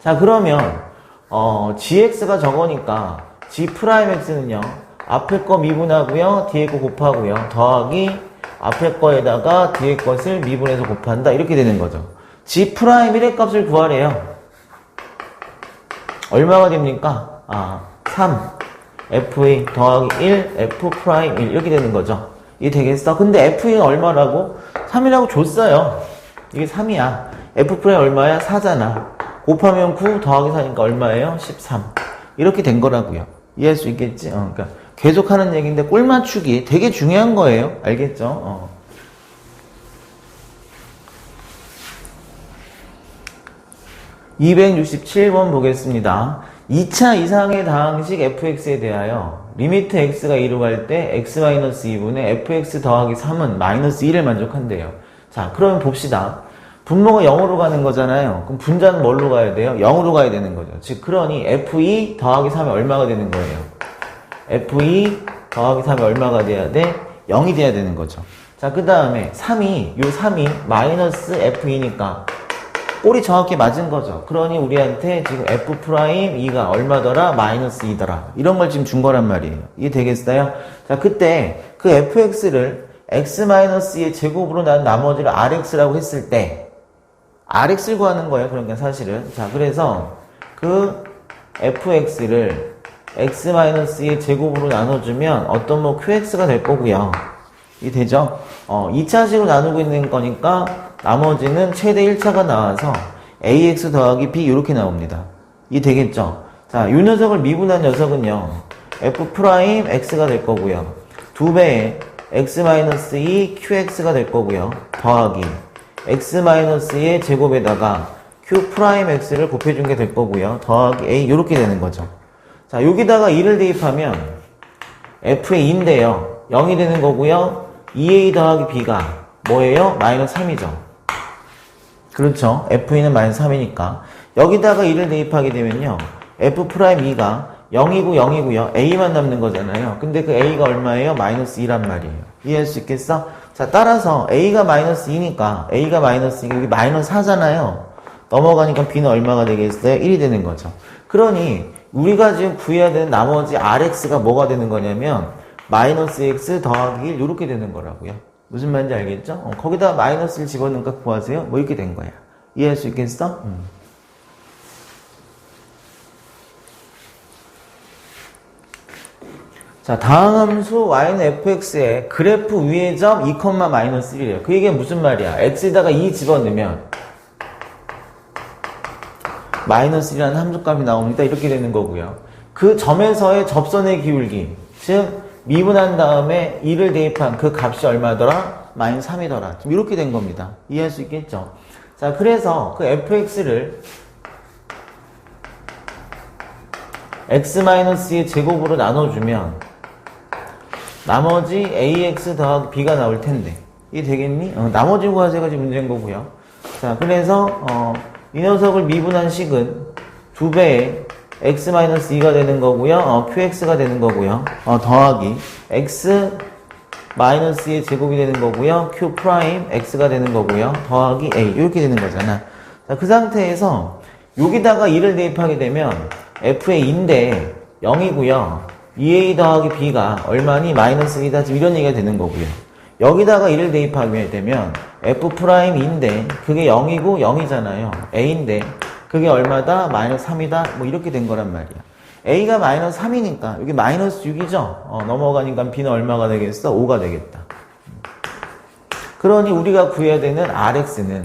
자, 그러면 gx가 저거니까 g'x는요 앞에 거 미분하고요 뒤에 거 곱하고요 더하기 앞에 거에다가 뒤에 것을 미분해서 곱한다 이렇게 되는 거죠. g'1의 값을 구하래요. 얼마가 됩니까? 3 f2 더하기 1 f'1 이렇게 되는 거죠. 이게 되겠어? 근데 f2는 얼마라고? 3이라고 줬어요. 이게 3이야. f' 얼마야? 4잖아. 곱하면 9 더하기 4니까 얼마예요? 13. 이렇게 된 거라고요. 이해할 수 있겠지? 그러니까 계속 하는 얘기인데 꼴 맞추기 되게 중요한 거예요. 알겠죠? 267번 보겠습니다. 2차 이상의 다항식 fx에 대하여 리미트 x가 2로 갈 때 x-2분의 fx 더하기 3은 마이너스 1을 만족한대요. 자, 그러면 봅시다. 분모가 0으로 가는 거잖아요. 그럼 분자는 뭘로 가야 돼요? 0으로 가야 되는 거죠. 즉, 그러니 f2 더하기 3이 얼마가 되는 거예요? f2 더하기 3이 얼마가 돼야 돼? 0이 돼야 되는 거죠. 자, 그 다음에 3이 마이너스 f2니까 꼴이 정확히 맞은 거죠. 그러니 우리한테 지금 f'2가 얼마더라? 마이너스 2더라. 이런 걸 지금 준 거란 말이에요. 이게 되겠어요? 자, 그때 그 fx를 x-2의 제곱으로 난 나머지를 rx라고 했을 때 rx를 구하는 거예요. 그러니까 사실은. 자, 그래서 그 fx를 x-2의 제곱으로 나눠주면 어떤 뭐 qx가 될 거고요. 이게 되죠? 2차식으로 나누고 있는 거니까 나머지는 최대 1차가 나와서 ax 더하기 b 이렇게 나옵니다. 이게 되겠죠? 자, 이 녀석을 미분한 녀석은요. f'x가 될 거고요. 2배의 x-2 qx가 될 거고요. 더하기 x-2의 제곱에다가 q'x를 곱해준 게 될 거고요. 더하기 a 이렇게 되는 거죠. 자, 여기다가 2를 대입하면 f의 2인데요. 0이 되는 거고요. 2a 더하기 b가 뭐예요? 마이너스 3이죠. 그렇죠. f는 마이너스 3이니까 여기다가 2를 대입하게 되면요. f'2가 0이고 0이고요. a만 남는 거잖아요. 근데 그 a가 얼마예요? 마이너스 2란 말이에요. 이해할 수 있겠어? 자, 따라서 a가 마이너스 2니까 a가 마이너스 2가 여기 마이너스 4잖아요. 넘어가니까 b는 얼마가 되겠어요? 1이 되는 거죠. 그러니 우리가 지금 구해야 되는 나머지 rx가 뭐가 되는 거냐면 마이너스 x 더하기 1 이렇게 되는 거라고요. 무슨 말인지 알겠죠? 거기다 마이너스를 집어넣은 값 구하세요. 뭐 이렇게 된 거야. 이해할 수 있겠어? 자, 다음 함수 y는 fx의 그래프 위의 점 2,-1이래요. 그 얘기가 무슨 말이야? x에다가 2 집어넣으면 마이너스 1이라는 함수값이 나옵니다. 이렇게 되는 거고요. 그 점에서의 접선의 기울기, 즉 미분한 다음에 2를 대입한 그 값이 얼마더라? 마이너스 3이더라. 지금 이렇게 된 겁니다. 이해할 수 있겠죠? 자, 그래서 그 fx를 x-의 제곱으로 나눠주면 나머지 ax 더하기 b가 나올 텐데 이게 되겠니? 나머지 구하세가 지금 문제인 거고요. 자, 그래서 이 녀석을 미분한 식은 2배의 x-2가 되는 거고요. qx가 되는 거고요. 더하기 x-의 제곱이 되는 거고요. q 프라임 x가 되는 거고요. 더하기 a 이렇게 되는 거잖아. 자, 그 상태에서 여기다가 2를 대입하게 되면 f의 2인데 0이고요. 2a 더하기 b가 얼마니? 마이너스 2다. 지금 이런 얘기가 되는 거고요. 여기다가 1을 대입하게 되면 f 프라임 2인데 그게 0이고 0이잖아요. a인데 그게 얼마다? 마이너스 3이다. 뭐 이렇게 된 거란 말이야. a가 마이너스 3이니까 여기 마이너스 6이죠. 넘어가니까 b는 얼마가 되겠어? 5가 되겠다. 그러니 우리가 구해야 되는 rx는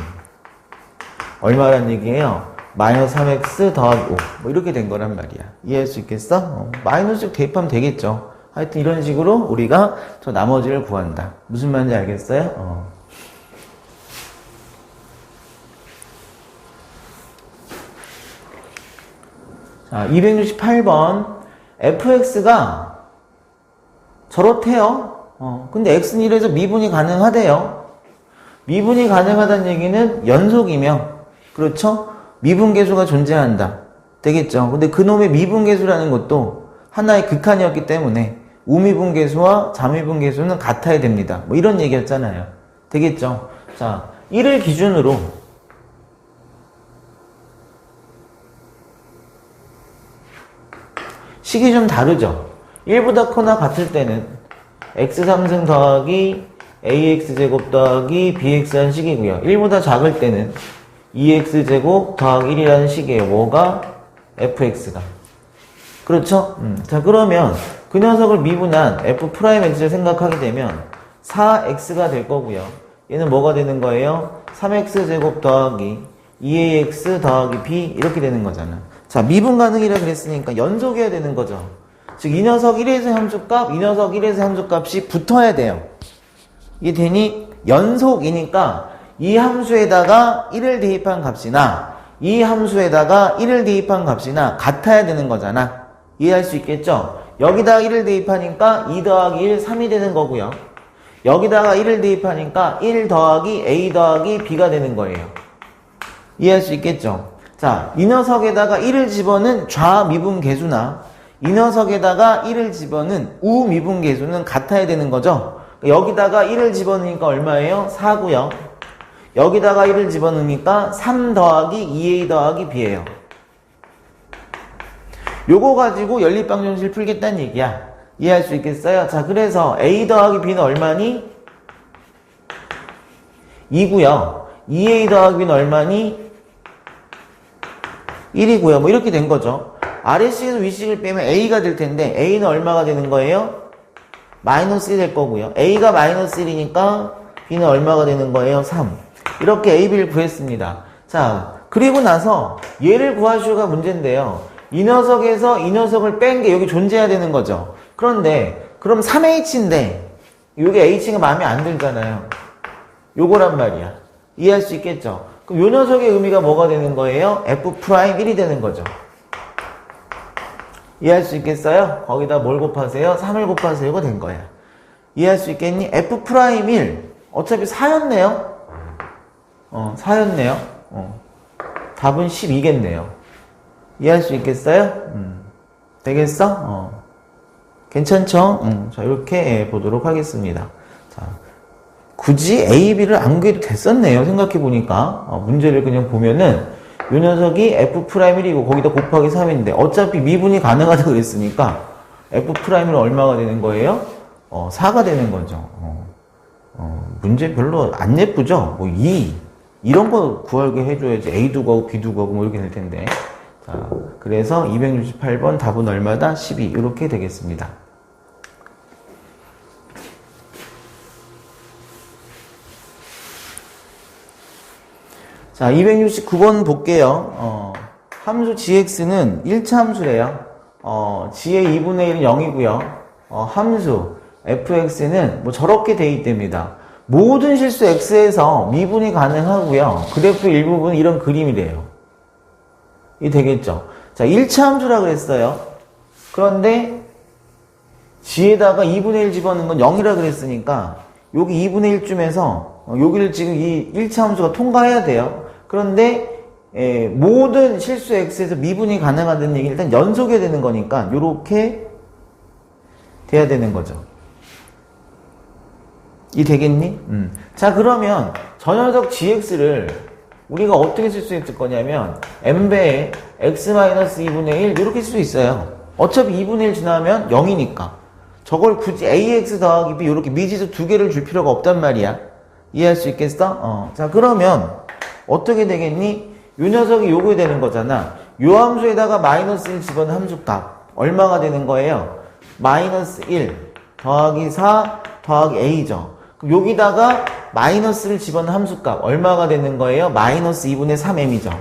얼마란 얘기예요? 마이너스 3x 더하기 5. 뭐 이렇게 된 거란 말이야. 이해할 수 있겠어? 마이너스 6 대입하면 되겠죠. 하여튼 이런 식으로 우리가 저 나머지를 구한다. 무슨 말인지 알겠어요? 자, 268번. fx가 저렇대요. 근데 x는 1에서 미분이 가능하대요. 미분이 가능하다는 얘기는 연속이며, 그렇죠? 미분계수가 존재한다. 되겠죠? 근데 그놈의 미분계수라는 것도 하나의 극한이었기 때문에 우미분계수와 자미분계수는 같아야 됩니다. 뭐 이런 얘기였잖아요. 되겠죠? 자, 1을 기준으로 식이 좀 다르죠? 1보다 커나 같을 때는 x3승 더하기 ax제곱 더하기 bx라는 식이고요. 1보다 작을 때는 2x제곱 더하기 1이라는 식이에요. 뭐가? fx가. 그렇죠? 자, 그러면 그 녀석을 미분한 f'x를 생각하게 되면 4x가 될 거고요. 얘는 뭐가 되는 거예요? 3x제곱 더하기 2ax 더하기 b 이렇게 되는 거잖아. 자, 미분 가능이라 그랬으니까 연속해야 되는 거죠. 즉, 이 녀석 1에서 함수값, 이 녀석 1에서 함수값이 붙어야 돼요. 이게 되니 연속이니까 이 함수에다가 1을 대입한 값이나 이 함수에다가 1을 대입한 값이나 같아야 되는 거잖아. 이해할 수 있겠죠? 여기다가 1을 대입하니까 2 더하기 1, 3이 되는 거고요. 여기다가 1을 대입하니까 1 더하기 a 더하기 b가 되는 거예요. 이해할 수 있겠죠? 자, 이 녀석에다가 1을 집어넣은 좌미분계수나 이 녀석에다가 1을 집어넣은 우미분계수는 같아야 되는 거죠. 여기다가 1을 집어넣으니까 얼마예요? 4고요. 여기다가 1을 집어넣으니까 3 더하기 2a 더하기 b예요. 요거 가지고 연립방정식을 풀겠다는 얘기야. 이해할 수 있겠어요? 자, 그래서 a 더하기 b는 얼마니? 2고요. 2a 더하기 b는 얼마니? 1이고요. 뭐 이렇게 된 거죠. 아래식에서 위식을 빼면 a가 될 텐데 a는 얼마가 되는 거예요? 마이너스 1이 될 거고요. a가 마이너스 1이니까 b는 얼마가 되는 거예요? 3. 이렇게 a, b를 구했습니다. 자, 그리고 나서 얘를 구하시오가 문제인데요. 이 녀석에서 이 녀석을 뺀 게 여기 존재해야 되는 거죠. 그런데 그럼 3h인데 이게 h가 마음에 안 들잖아요. 요거란 말이야. 이해할 수 있겠죠? 그럼 요 녀석의 의미가 뭐가 되는 거예요? f'1이 되는 거죠. 이해할 수 있겠어요? 거기다 뭘 곱하세요? 3을 곱하세요. 이거 된 거야. 이해할 수 있겠니? f'1 어차피 4였네요. 4였네요. 답은 12겠네요. 이해할 수 있겠어요? 되겠어? 괜찮죠? 자, 이렇게 보도록 하겠습니다. 자, 굳이 A, B를 안 구해도 됐었네요. 생각해보니까. 문제를 그냥 보면은, 요 녀석이 F'1이고, 거기다 곱하기 3인데, 어차피 미분이 가능하다고 그랬으니까, F'1은 얼마가 되는 거예요? 4가 되는 거죠. 문제 별로 안 예쁘죠? 뭐 이런 거 구하게 해줘야지 A도 구하고 B도 구하고 뭐 이렇게 될 텐데. 자, 그래서 268번 답은 얼마다? 12 이렇게 되겠습니다. 자, 269번 볼게요. 함수 gx는 1차 함수래요. g의 2분의 1은 0이고요. 함수 fx는 뭐 저렇게 돼 있답니다. 모든 실수 x에서 미분이 가능하고요. 그래프의 일부분은 이런 그림이래요. 이 되겠죠. 자, 1차 함수라 그랬어요. 그런데 g에다가 2분의 1 집어넣은 건 0이라 그랬으니까 여기 2분의 1쯤에서 여기를 지금 이 1차 함수가 통과해야 돼요. 그런데 모든 실수 x에서 미분이 가능하다는 얘기는 일단 연속해야 되는 거니까 요렇게 돼야 되는 거죠. 이 되겠니? 자, 그러면 저 녀석 gx를 우리가 어떻게 쓸 수 있을 거냐면 n배의 x-2분의 1 이렇게 쓸 수 있어요. 어차피 2분의 1 지나면 0이니까 저걸 굳이 ax 더하기 b 이렇게 미지수 두 개를 줄 필요가 없단 말이야. 이해할 수 있겠어? 자, 그러면 어떻게 되겠니? 요 녀석이 요거 되는 거잖아. 요 함수에다가 마이너스 1 집어넣은 함수값 얼마가 되는 거예요? 마이너스 1 더하기 4 더하기 a죠. 그럼 여기다가 마이너스를 집어넣은 함수값 얼마가 되는 거예요? 마이너스 2분의 3m이죠.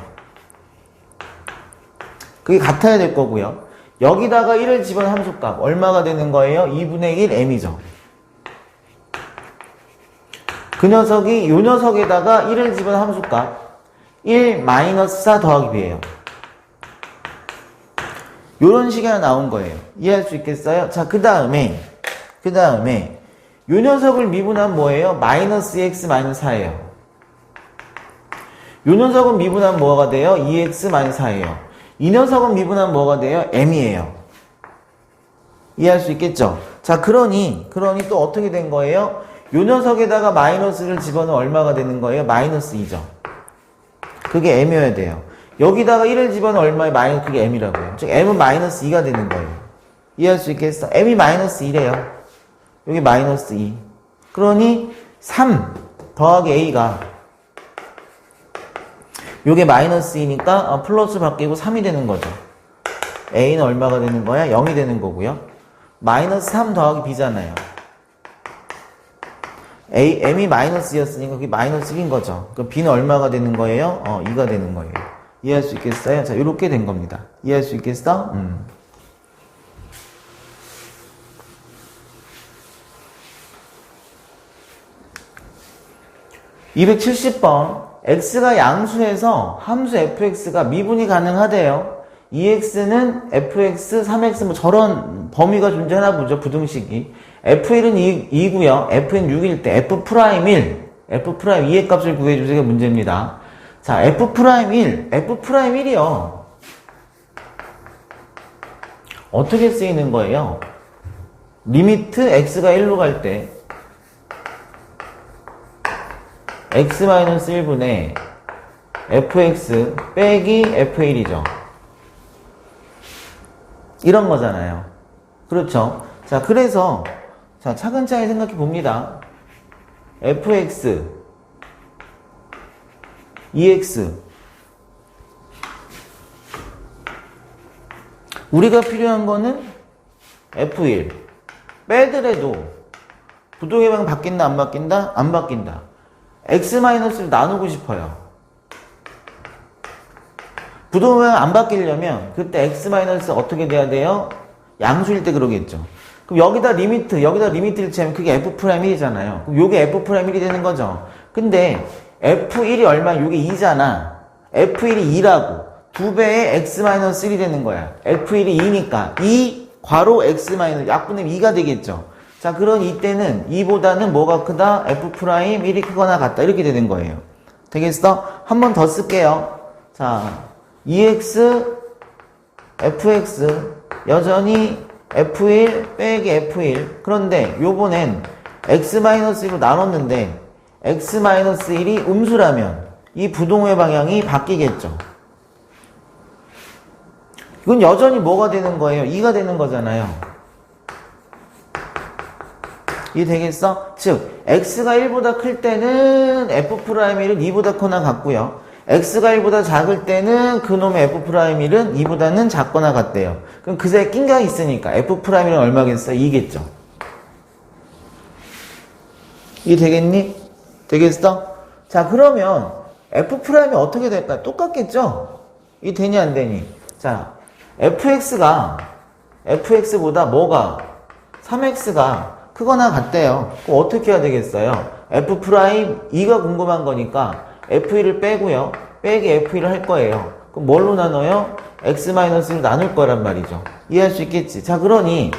그게 같아야 될 거고요. 여기다가 1을 집어넣은 함수값 얼마가 되는 거예요? 2분의 1 m이죠. 그 녀석이 요 녀석에다가 1을 집어넣은 함수값 1 마이너스 4 더하기 b예요. 요런 식이 하나 나온 거예요. 이해할 수 있겠어요? 자, 그 다음에 요 녀석을 미분하면 뭐예요? 마이너스 2x 마이너스 4예요. 요 녀석은 미분하면 뭐가 돼요? 2x 마이너스 4예요. 이 녀석은 미분하면 뭐가 돼요? m이에요. 이해할 수 있겠죠? 자, 그러니 또 어떻게 된 거예요? 요 녀석에다가 마이너스를 집어넣으면 얼마가 되는 거예요? 마이너스 2죠. 그게 m이어야 돼요. 여기다가 1을 집어넣으면 얼마에 마이너스 그게 m이라고요. 즉 m은 마이너스 2가 되는 거예요. 이해할 수 있겠어? m이 마이너스 2래요. 여기 마이너스 2. 그러니 3 더하기 a가 요게 마이너스 2니까 플러스 바뀌고 3이 되는 거죠. a는 얼마가 되는 거야? 0이 되는 거고요. 마이너스 3 더하기 b잖아요. m이 마이너스 2였으니까 그게 마이너스 1인 거죠. 그럼 b는 얼마가 되는 거예요? 2가 되는 거예요. 이해할 수 있겠어요? 자, 이렇게 된 겁니다. 이해할 수 있겠어? 270번 x가 양수에서 함수 fx가 미분이 가능하대요. 2x는 fx, 3x 뭐 저런 범위가 존재하나 보죠. 부등식이. f1은 2고요. f는 6일 때 f'1 2의 값을 구해주세요. 문제입니다. 자, f'1이요. 어떻게 쓰이는 거예요? 리미트 x가 1로 갈 때 x-1분의 fx 빼기 f1이죠. 이런 거잖아요. 그렇죠? 자, 그래서 자, 차근차근 생각해 봅니다. fx 2x 우리가 필요한 거는 f1 빼더라도 부동의 방향 바뀐다 안 바뀐다? 안 바뀐다. x-를 나누고 싶어요. 부동의 방향 안 바뀌려면 그때 x- 어떻게 돼야 돼요? 양수일 때 그러겠죠. 그럼 여기다 리미트를 채우면 그게 f'1이잖아요. 그럼 요게 f'1이 되는 거죠. 근데 f1이 얼마야? 요게 2잖아. f1이 2라고. 2배의 x-1이 되는 거야. f1이 2니까 2 괄호 x- 약분의 2가 되겠죠. 자, 그런 이때는 2보다는 뭐가 크다? f'1이 크거나 같다. 이렇게 되는 거예요. 되겠어? 한 번 더 쓸게요. 자, 2x fx 여전히 f1 빼기 f1 그런데 요번엔 x-1로 나눴는데 x-1이 음수라면 이 부동의 방향이 바뀌겠죠. 이건 여전히 뭐가 되는 거예요? 2가 되는 거잖아요. 이 되겠어? 즉 x가 1보다 클 때는 f'1은 2보다 커나 같고요. x가 1보다 작을 때는 그놈의 f'1은 2보다는 작거나 같대요. 그럼 그 사이에 낀가 있으니까 f'1은 얼마겠어? 2겠죠. 이 되겠니? 되겠어? 자, 그러면 f'이 어떻게 될까? 똑같겠죠? 이 되니 안 되니? 자, fx보다 뭐가? 3x가 크거나 같대요. 그럼 어떻게 해야 되겠어요? f'2가 궁금한 거니까 f1을 빼고요. 빼기 f1을 할 거예요. 그럼 뭘로 나눠요? x-1을 나눌 거란 말이죠. 이해할 수 있겠지? 자, 그러니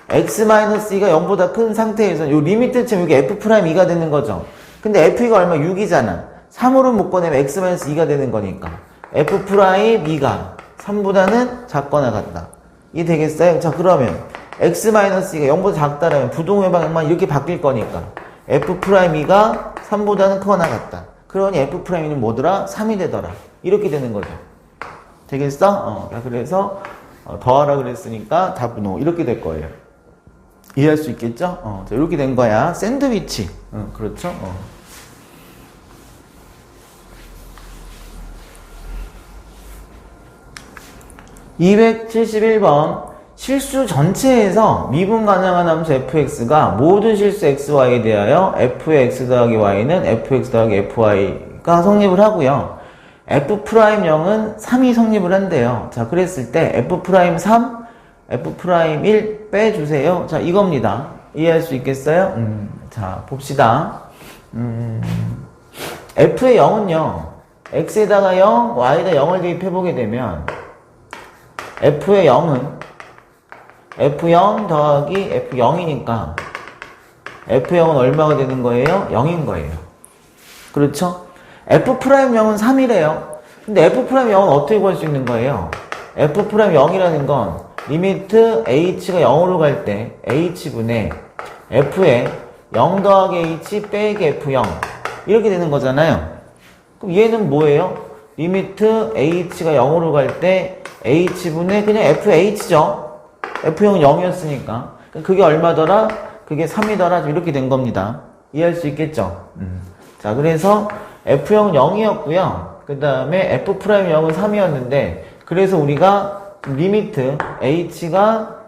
x-2가 0보다 큰 상태에서 요 리미트 치면 이게 f'2가 되는 거죠. 근데 f2가 얼마? 6이잖아. 3으로 묶어내면 x-2가 되는 거니까 f'2가 3보다는 작거나 같다. 이해 되겠어요? 자, 그러면 x-2가 0보다 작다라면 부동의 방향만 이렇게 바뀔 거니까 f'2가 3보다는 크거나 같다. 그러니 f'는 뭐더라? 3이 되더라. 이렇게 되는 거죠. 되겠어? 그래서 더하라 그랬으니까 답은 5. 이렇게 될 거예요. 이해할 수 있겠죠? 자, 이렇게 된 거야. 샌드위치. 그렇죠? 271번. 실수 전체에서 미분 가능한 함수 fx가 모든 실수 xy에 대하여 f의 x 더하기 y는 fx 더하기 fy가 성립을 하고요. f'0은 3이 성립을 한대요. 자, 그랬을 때 f'3, f'1 빼주세요. 자, 이겁니다. 이해할 수 있겠어요? 자, 봅시다. f의 0은요. x에다가 0, y에다 0을 대입해보게 되면 f의 0은 f0 더하기 f0이니까 f0은 얼마가 되는 거예요? 0인 거예요. 그렇죠? f'0은 3이래요. 근데 f'0은 어떻게 구할 수 있는 거예요? f'0이라는 건 리미트 h가 0으로 갈 때 h분의 f에 0 더하기 h 빼기 f0 이렇게 되는 거잖아요. 그럼 얘는 뭐예요? 리미트 h가 0으로 갈 때 h분의 그냥 fh죠. F0은 0이었으니까. 그게 얼마더라? 그게 3이더라? 이렇게 된 겁니다. 이해할 수 있겠죠? 자, 그래서 F0은 0이었고요. 그 다음에 F'0은 3이었는데, 그래서 우리가 리미트 H가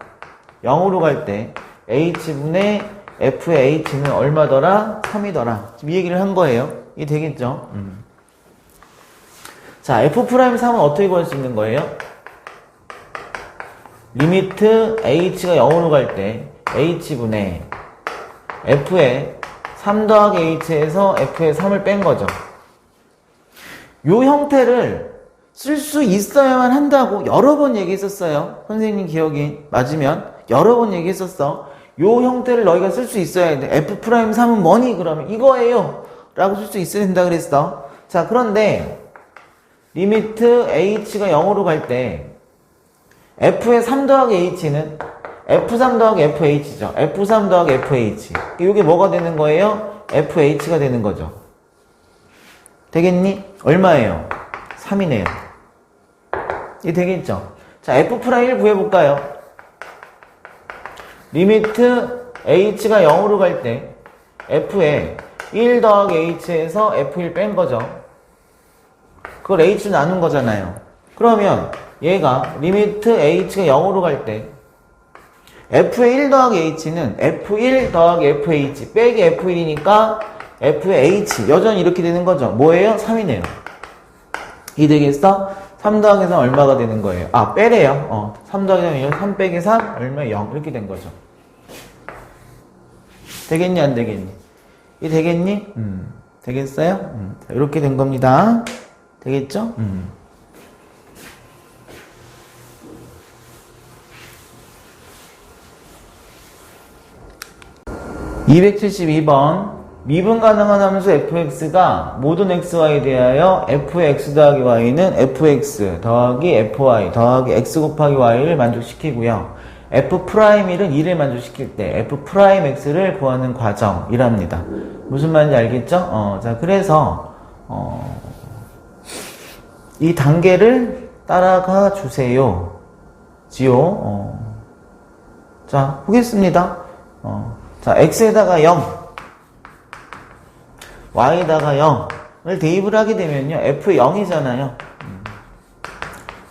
0으로 갈 때, H분의 F의 H는 얼마더라? 3이더라. 지금 이 얘기를 한 거예요. 이게 되겠죠? 자, F'3은 어떻게 구할 수 있는 거예요? 리미트 h가 0으로 갈 때 h분의 f에 3 더하기 h에서 f에 3을 뺀 거죠. 요 형태를 쓸 수 있어야만 한다고 여러 번 얘기했었어요. 선생님 기억이 맞으면 여러 번 얘기했었어. 요 형태를 너희가 쓸 수 있어야 돼. f'3은 뭐니? 그러면 이거예요 라고 쓸 수 있어야 된다 그랬어. 자, 그런데 리미트 h가 0으로 갈 때 f의 3 더하기 h는 f3 더하기 fh죠. f3 더하기 fh. 이게 뭐가 되는 거예요? fh가 되는 거죠. 되겠니? 얼마예요? 3이네요. 이게 되겠죠? 자, f'1 구해볼까요? 리미트 h가 0으로 갈 때 f에 1 더하기 h에서 f1 뺀 거죠. 그걸 h 나눈 거잖아요. 그러면 얘가 리미트 h가 0으로 갈 때 f의 1 더하기 h는 f1 더하기 fh 빼기 f1이니까 f의 h 여전히 이렇게 되는 거죠. 뭐예요? 3이네요. 이 되겠어? 3 더하기 3 얼마가 되는 거예요? 아, 빼래요. 3 더하기 3이요. 3 빼기 3 얼마? 0 이렇게 된 거죠. 되겠니? 안 되겠니? 이 되겠니? 되겠어요? 자, 이렇게 된 겁니다. 되겠죠? 272번 미분 가능한 함수 fx가 모든 xy에 대하여 f의 x 더하기 y는 fx 더하기 fy 더하기 x 곱하기 y를 만족시키고요. f'1은 2를 만족시킬 때 f'x를 구하는 과정이랍니다. 무슨 말인지 알겠죠? 자, 그래서 이 단계를 따라가 주세요. 지요. 자, 보겠습니다. 자, x에다가 0, y에다가 0을 대입을 하게 되면요, f의 0이잖아요.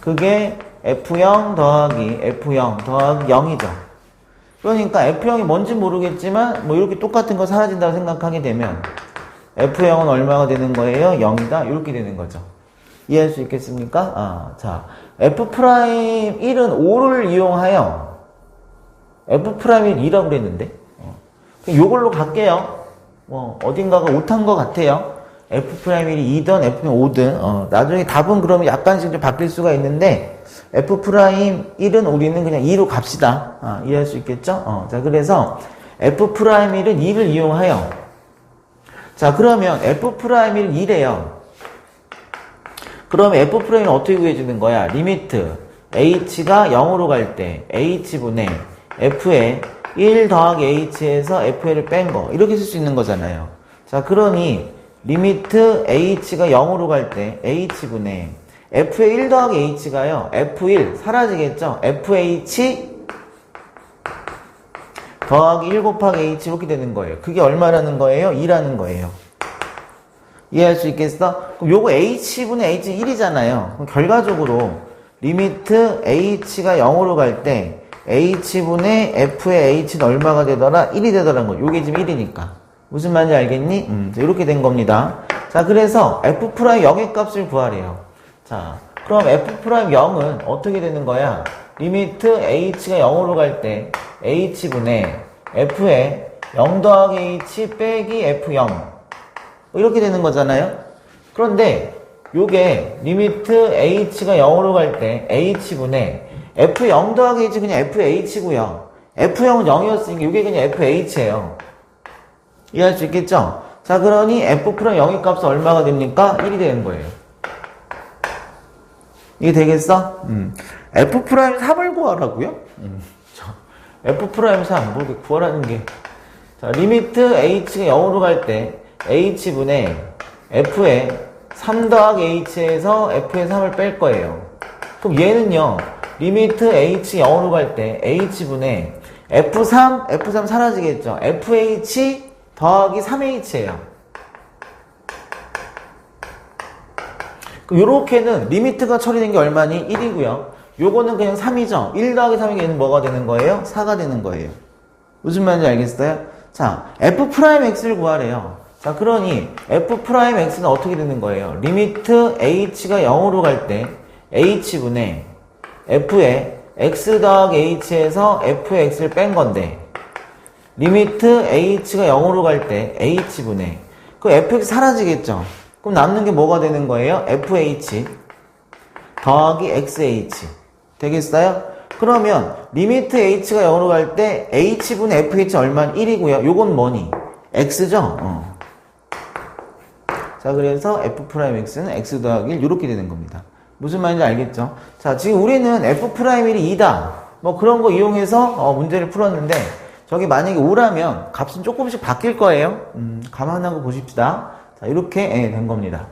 그게 f0 더하기 f0 더하기 0이죠. 그러니까 f0이 뭔지 모르겠지만 뭐 이렇게 똑같은 거 사라진다고 생각하게 되면 f0은 얼마가 되는 거예요? 0이다. 이렇게 되는 거죠. 이해할 수 있겠습니까? 자, f'1은 5를 이용하여 f'1이 2라고 그랬는데 요걸로 갈게요. 뭐 어딘가가 오탄 것 같아요. f'1이 2든 f'이 5든 나중에 답은 그러면 약간씩 좀 바뀔 수가 있는데 f'1은 우리는 그냥 2로 갑시다. 이해할 수 있겠죠? 자, 그래서 f'1은 2를 이용하여, 자, 그러면 f'1은 2래요. 그러면 f'는 어떻게 구해주는 거야? 리미트 h가 0으로 갈 때 h분의 f의 1 더하기 h에서 f를 뺀 거, 이렇게 쓸 수 있는 거잖아요. 자, 그러니 리미트 h가 0으로 갈 때 h분의 f의 1 더하기 h가요, f1 사라지겠죠? fh 더하기 1 곱하기 h 이렇게 되는 거예요. 그게 얼마라는 거예요? 2라는 거예요. 이해할 수 있겠어? 그럼 요거 h분의 h 1이잖아요. 그럼 결과적으로 리미트 h가 0으로 갈 때 h분의 f의 h는 얼마가 되더라? 1이 되더라는 거. 요게 지금 1이니까. 무슨 말인지 알겠니? 이렇게 된 겁니다. 자, 그래서 f' 0의 값을 구하래요. 자, 그럼 f' 0은 어떻게 되는 거야? 리미트 h가 0으로 갈 때 h분의 f의 0 더하기 h 빼기 f0 이렇게 되는 거잖아요. 그런데 요게 리미트 h가 0으로 갈 때 h분의 f0 더하기 h 그냥 fh고요. f0은 0이었으니까 요게 그냥 fh예요. 이해할 수 있겠죠? 자, 그러니 f' 0의 값은 얼마가 됩니까? 1이 되는 거예요. 이게 되겠어? f' 3을 구하라고요? f' 3 뭐 이렇게 구하라는 게. 자, 리미트 h가 0으로 갈 때 h분의 f의 3 더하기 h에서 f의 3을 뺄 거예요. 그럼 얘는요, 리미트 h 0으로 갈 때 h분의 f3 사라지겠죠? fh 더하기 3h예요. 그럼 요렇게는 리미트가 처리된 게 얼마니? 1이고요. 요거는 그냥 3이죠. 1 더하기 3이면 얘는 뭐가 되는 거예요? 4가 되는 거예요. 무슨 말인지 알겠어요? 자, f'x를 구하래요. 자, 그러니 f'x는 어떻게 되는 거예요? 리미트 h가 0으로 갈 때 h분의 f의 x 더하기 h에서 f의 x를 뺀 건데 리미트 h가 0으로 갈 때 h분의 그 fx 사라지겠죠? 그럼 남는 게 뭐가 되는 거예요? fh 더하기 xh 되겠어요? 그러면 리미트 h가 0으로 갈 때 h분의 fh 얼마는 1이고요. 요건 뭐니? x죠? 자, 그래서 f'x는 x 더하기 1 이렇게 되는 겁니다. 무슨 말인지 알겠죠? 자, 지금 우리는 f'이 2다 뭐 그런 거 이용해서 문제를 풀었는데 저기 만약에 5라면 값은 조금씩 바뀔 거예요. 감안하고 보십시다. 자, 이렇게 된 겁니다.